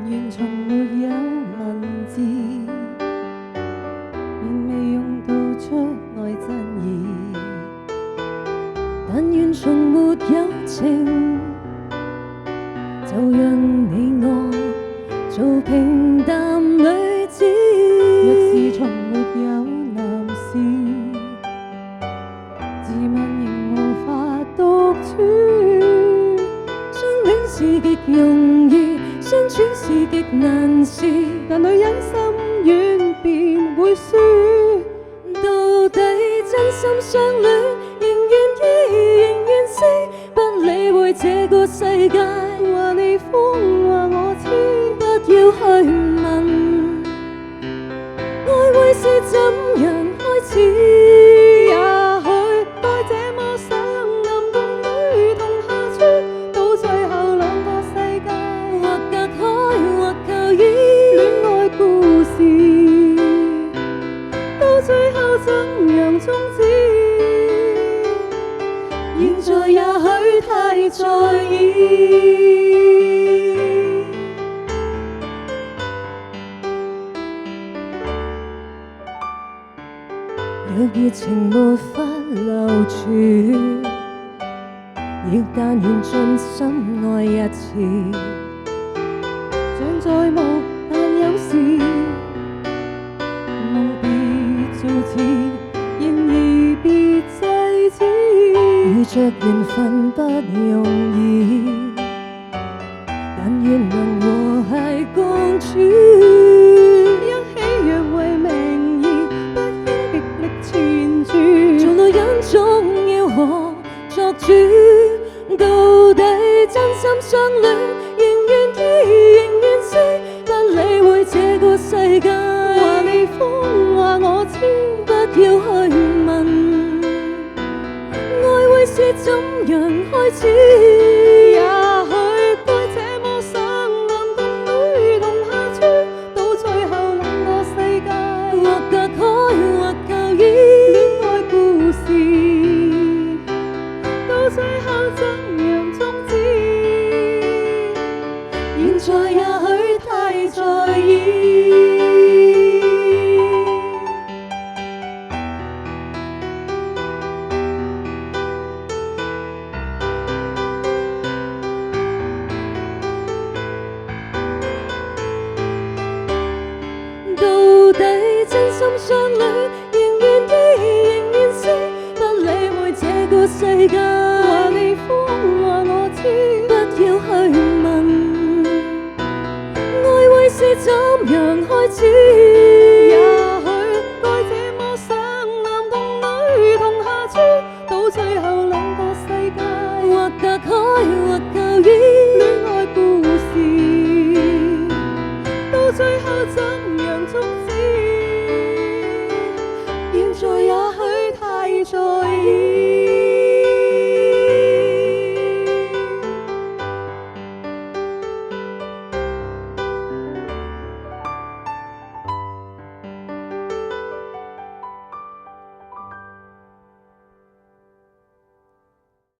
願從沒有文字，便未用到出愛真意。但願從沒有情，就讓你我做平淡女子。若是從沒有男士，自問仍無法獨處。相戀是極容易，相處是極難事，但女人心軟便會輸。到底真心相戀，仍願意，仍願死，不理會這個世界話你瘋話我痴。不要去問愛會是怎樣開始，也許該這麼想，男共女同下村，到最後兩個世界或隔開或靠依。戀愛故事到最後怎樣終止，現在也許太在意。若熱情沒法留住，亦但願盡心愛一次。像在夢，但有時夢別做詞，然而別制止。遇着緣分不容易，但願能和諧共處。一起若為名義，不應極力纏住。做女人總要學作主，到底真心相戀，仍願意，仍願死，不理會這個世界話你瘋話我痴。不要去問愛會是怎樣開始，也許該這麼想，男共女同下村，到最後兩個世界或隔開或靠依。戀愛故事到最後怎樣終止，現在也許太在意。到底真心相戀，仍願意，仍願死，不理會這個世界話你瘋話我痴。不要去問愛會是怎樣開始，